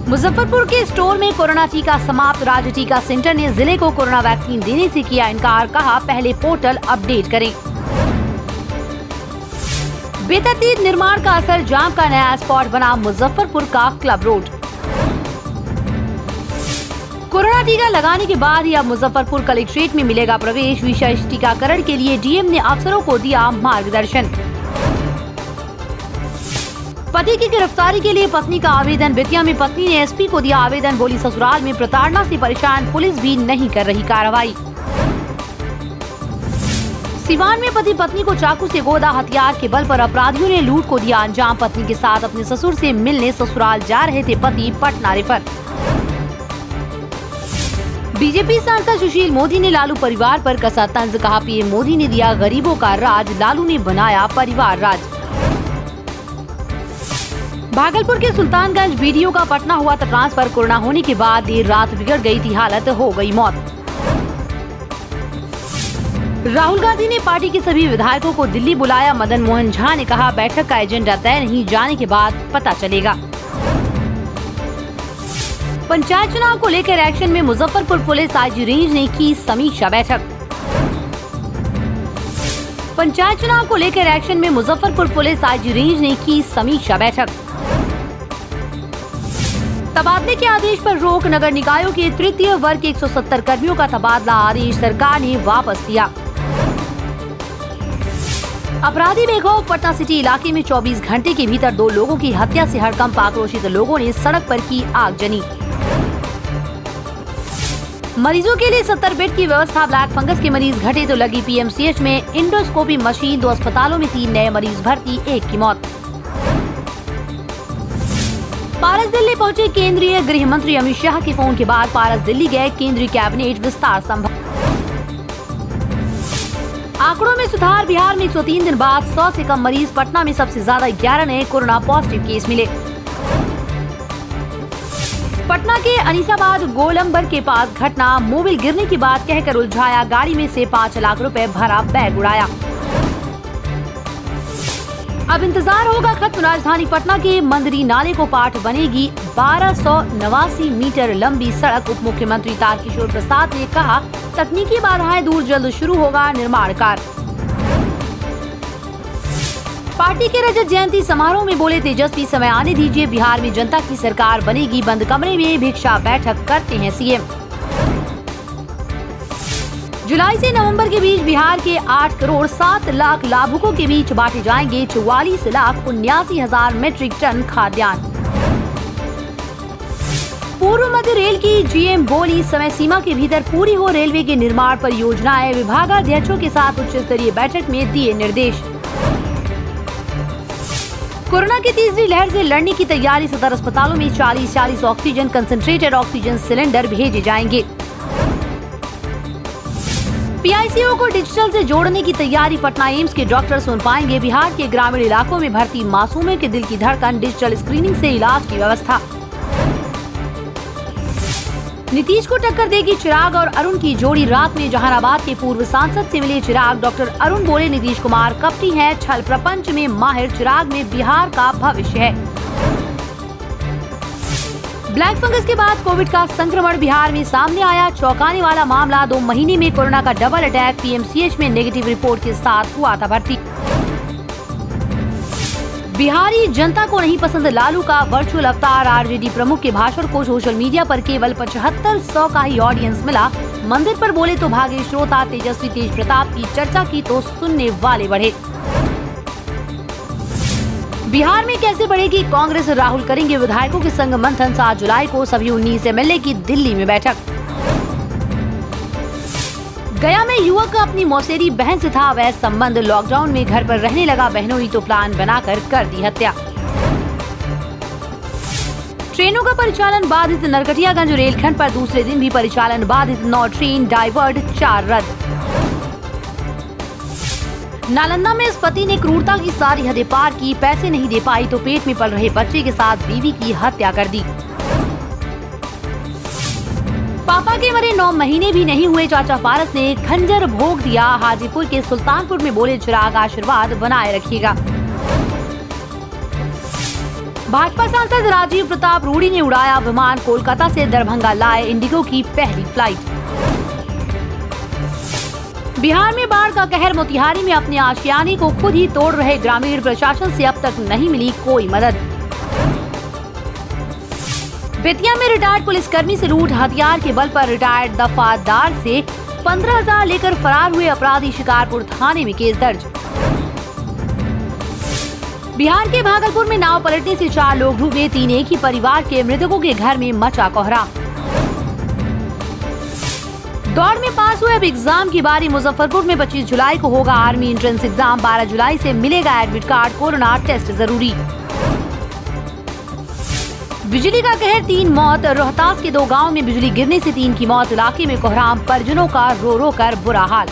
मुजफ्फरपुर के स्टोर में कोरोना टीका समाप्त। राज्य टीका सेंटर ने जिले को कोरोना वैक्सीन देने से किया इनकार। कहा पहले पोर्टल अपडेट करें। बेतरतीब निर्माण का असर, जाम का नया स्पॉट बना मुजफ्फरपुर का क्लब रोड। कोरोना टीका लगाने के बाद ही अब मुजफ्फरपुर कलेक्ट्रेट में मिलेगा प्रवेश। विशेष टीकाकरण के लिए डीएम ने अफसरों को दिया मार्गदर्शन। पति की गिरफ्तारी के लिए पत्नी का आवेदन। बेतिया में पत्नी ने एसपी को दिया आवेदन। बोली ससुराल में प्रताड़ना से परेशान, पुलिस भी नहीं कर रही कार्रवाई। सिवान में पति पत्नी को चाकू से गोदा। हथियार के बल पर अपराधियों ने लूट को दिया अंजाम। पत्नी के साथ अपने ससुर से मिलने ससुराल जा रहे थे पति, पटना रेफर। बीजेपी सांसद सुशील मोदी ने लालू परिवार पर कसा तंज। कहा पीएम मोदी ने दिया गरीबों का राज, लालू ने बनाया परिवार राज। भागलपुर के सुल्तानगंज बीडीओ का पटना हुआ था ट्रांसफर। कोरोना होने के बाद देर रात बिगड़ गई थी हालत, हो गई मौत। राहुल गांधी ने पार्टी के सभी विधायकों को दिल्ली बुलाया। मदन मोहन झा ने कहा बैठक का एजेंडा तय नहीं, जाने के बाद पता चलेगा। पंचायत चुनाव को लेकर एक्शन में मुजफ्फरपुर पुलिस। आईजी रेंज ने की समीक्षा बैठक। पंचायत चुनाव को लेकर एक्शन में मुजफ्फरपुर पुलिस। आईजी रेंज ने की समीक्षा बैठक। तबादले के आदेश पर रोक। नगर निकायों के तृतीय वर्ग के 170 कर्मियों का तबादला आदेश सरकार ने वापस लिया। अपराधी बेखौफ। पटना सिटी इलाके में 24 घंटे के भीतर 2 लोगों की हत्या से हड़कंप। आक्रोशित लोगों ने सड़क पर की आगजनी। मरीजों के लिए 70 बेड की व्यवस्था। ब्लैक फंगस के मरीज घटे तो लगी पीएमसीएच में इंडोस्कोपी मशीन। 2 अस्पतालों में 3 नए मरीज भर्ती, 1 की मौत। पारस दिल्ली पहुंचे केंद्रीय गृह मंत्री। अमित शाह के फोन के बाद पारस दिल्ली गए। केंद्रीय कैबिनेट विस्तार संभव। आंकड़ों में सुधार। बिहार में 103 दिन बाद 100 से कम मरीज। पटना में सबसे ज्यादा 11 नए कोरोना पॉजिटिव केस मिले। पटना के अनीसाबाद गोलंबर के पास घटना। मोबिल गिरने की बात कहकर उलझाया। गाड़ी में से 5 लाख रुपए भरा बैग उड़ाया। अब इंतजार होगा खत्म। राजधानी पटना के मंदिरी नाले को पाठ बनेगी। 1289 मीटर लंबी सड़क। उप मुख्यमंत्री तारकिशोर प्रसाद ने कहा तकनीकी बाधाएं दूर, जल्द शुरू होगा निर्माण कार्य। पार्टी के रजत जयंती समारोह में बोले तेजस्वी समय आने दीजिए, बिहार में जनता की सरकार बनेगी। बंद कमरे में भिक्षा बैठक करते हैं सीएम। जुलाई से नवंबर के बीच बिहार के 8 करोड़ 7 लाख लाभुकों के बीच बांटे जाएंगे 44,79,000 मीट्रिक टन खाद्यान्न। पूर्व मध्य रेल की जीएम बोली समय सीमा के भीतर पूरी हो रेलवे के निर्माण परियोजनाएं। विभागाध्यक्षों के साथ उच्च स्तरीय बैठक में दिए निर्देश। कोरोना की तीसरी लहर से लड़ने की तैयारी। 70 अस्पतालों में 40 ऑक्सीजन कंसंट्रेटेड ऑक्सीजन सिलेंडर भेजे जाएंगे। पीआईसीयू को डिजिटल से जोड़ने की तैयारी। पटना एम्स के डॉक्टर सुन पाएंगे बिहार के ग्रामीण इलाकों में भर्ती मासूमों के दिल की धड़कन। डिजिटल स्क्रीनिंग से इलाज की व्यवस्था। नीतीश को टक्कर देगी चिराग और अरुण की जोड़ी। रात में जहानाबाद के पूर्व सांसद से मिले चिराग। डॉक्टर अरुण बोले नीतीश कुमार कपटी है, छल प्रपंच में माहिर। चिराग में बिहार का भविष्य है। ब्लैक फंगस के बाद कोविड का संक्रमण बिहार में सामने आया। चौंकाने वाला मामला। 2 महीने में कोरोना का डबल अटैक। पीएमसीएच में नेगेटिव रिपोर्ट के साथ हुआ था भर्ती। बिहारी जनता को नहीं पसंद लालू का वर्चुअल अवतार। आरजेडी प्रमुख के भाषण को सोशल मीडिया पर केवल 7500 का ही ऑडियंस मिला। मंदिर पर बोले तो भागे श्रोता। तेजस्वी तेज प्रताप की चर्चा की तो सुनने वाले बढ़े। बिहार में कैसे बढ़ेगी कांग्रेस। राहुल करेंगे विधायकों के संग मंथन। 7 जुलाई को सभी 19 एमएलए की दिल्ली में बैठक। गया में युवक का अपनी मौसेरी बहन से था अवैध संबंध। लॉकडाउन में घर पर रहने लगा। बहनों ही तो प्लान बनाकर कर दी हत्या। ट्रेनों का परिचालन बाधित। नरकटियागंज रेलखंड पर दूसरे दिन भी परिचालन बाधित। 9 ट्रेन डाइवर्ट, 4 रद्द। नालंदा में इस पति ने क्रूरता की सारी हदें पार की। पैसे नहीं दे पाई तो पेट में पल रहे बच्चे के साथ बीवी की हत्या कर दी। पापा के मरे 9 महीने भी नहीं हुए। चाचा पारस ने खंजर भोग दिया। हाजीपुर के सुल्तानपुर में बोले चिराग आशीर्वाद बनाए रखिएगा। भाजपा सांसद राजीव प्रताप रूडी ने उड़ाया विमान, कोलकाता से दरभंगा लाए इंडिगो की पहली फ्लाइट। बिहार में बाढ़ का कहर, मोतिहारी में अपने आशियाने को खुद ही तोड़ रहे ग्रामीण, प्रशासन से अब तक नहीं मिली कोई मदद। बेतिया में रिटायर्ड पुलिसकर्मी से लूट, हथियार के बल पर रिटायर्ड दफादार से 15,000 लेकर फरार हुए अपराधी, शिकारपुर थाने में केस दर्ज। बिहार के भागलपुर में नाव पलटने से 4 लोग डूबे, 3 एक ही परिवार के मृतकों के घर में मचा कोहरा। दौड़ में पास हुए अब एग्जाम की बारी, मुजफ्फरपुर में 25 जुलाई को होगा आर्मी एंट्रेंस एग्जाम, 12 जुलाई से मिलेगा एडमिट कार्ड, कोरोना टेस्ट जरूरी। बिजली का कहर, 3 मौत, रोहतास के 2 गांव में बिजली गिरने से 3 की मौत, इलाके में कोहराम, परिजनों का रो रो कर बुरा हाल।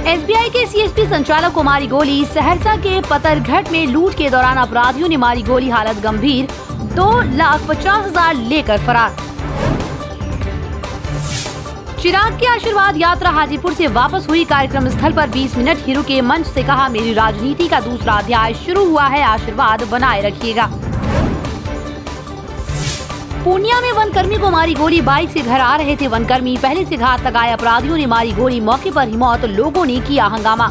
एसबीआई के सीएसपी संचालक को मारी गोली, सहरसा के पतरघट में लूट के दौरान अपराधियों ने मारी गोली, हालत गंभीर, 2,50,000 लेकर फरार। चिराग की आशीर्वाद यात्रा हाजीपुर से वापस हुई, कार्यक्रम स्थल पर 20 मिनट ही रुके, मंच से कहा मेरी राजनीति का दूसरा अध्याय शुरू हुआ है, आशीर्वाद बनाए रखिएगा। पूर्णिया में वनकर्मी को मारी गोली, बाइक से घर आ रहे थे वनकर्मी, पहले से घात लगाए अपराधियों ने मारी गोली, मौके पर ही मौत, लोगों ने किया हंगामा।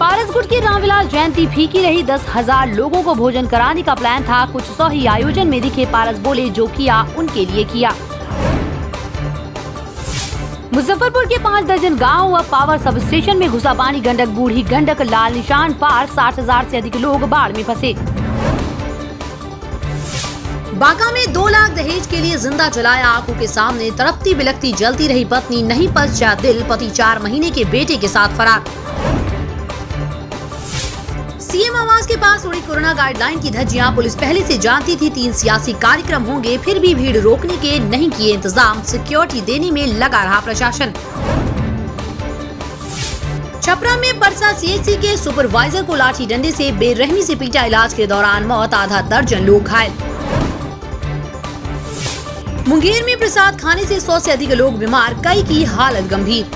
पारसगुट की रामविलास जयंती फीकी रही, 10,000 लोगों को भोजन कराने का प्लान था, कुछ 100 ही आयोजन में दिखे, पारस बोले जो किया उनके लिए किया। मुजफ्फरपुर के 5 दर्जन गांव व पावर सब स्टेशन में घुसा पानी, गंडक, बूढ़ी गंडक, लाल निशान पार, 60,000 से अधिक लोग बाढ़ में फंसे। बांका में 2 लाख दहेज के लिए जिंदा जलाया, आंखों के सामने तड़पती बिलखती जलती रही पत्नी, नहीं पचा दिल, पति 4 महीने के बेटे के साथ फरार। सीएम आवास के पास उड़ी कोरोना गाइडलाइन की धज्जियां, पुलिस पहले से जानती थी 3 सियासी कार्यक्रम होंगे, फिर भी भीड़ रोकने के नहीं किए इंतजाम, सिक्योरिटी देने में लगा रहा प्रशासन। छपरा में परसा सीएचसी के सुपरवाइजर को लाठी डंडे से बेरहमी से पीटा, इलाज के दौरान मौत, आधा दर्जन लोग घायल। मुंगेर में प्रसाद खाने से 100 से अधिक लोग बीमार, कई की हालत गंभीर।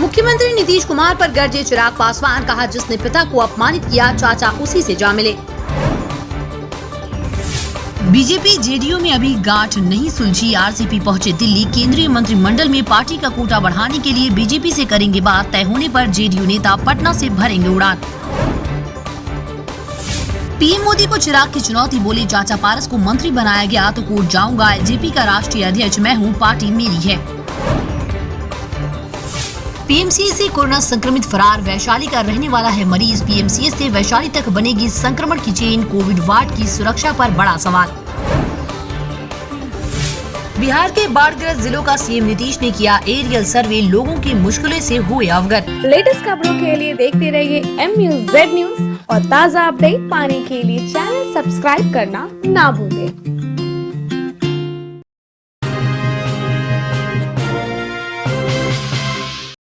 मुख्यमंत्री नीतीश कुमार पर गरजे चिराग पासवान, कहा जिसने पिता को अपमानित किया चाचा उसी से जा मिले। बीजेपी जेडीयू में अभी गांठ नहीं सुलझी, आरसीपी पहुंचे दिल्ली, केंद्रीय मंत्रिमंडल में पार्टी का कोटा बढ़ाने के लिए बीजेपी से करेंगे बात, तय होने पर जेडीयू नेता पटना से भरेंगे उड़ान। पीएम मोदी को चिराग की चुनौती, बोले चाचा पारस को मंत्री बनाया गया तो कोर्ट जाऊंगा, एलजेपी का राष्ट्रीय अध्यक्ष मैं हूँ, पार्टी मेरी है। पीएमसीएच से कोरोना संक्रमित फरार, वैशाली का रहने वाला है मरीज, पीएमसीएच से वैशाली तक बनेगी संक्रमण की चेन, कोविड वार्ड की सुरक्षा पर बड़ा सवाल। बिहार के बाढ़ग्रस्त जिलों का सीएम नीतीश ने किया एरियल सर्वे, लोगों की मुश्किलों से हुए अवगत। लेटेस्ट खबरों के लिए देखते रहिए MUZ न्यूज और ताज़ा अपडेट पाने के लिए चैनल सब्सक्राइब करना ना भूलें।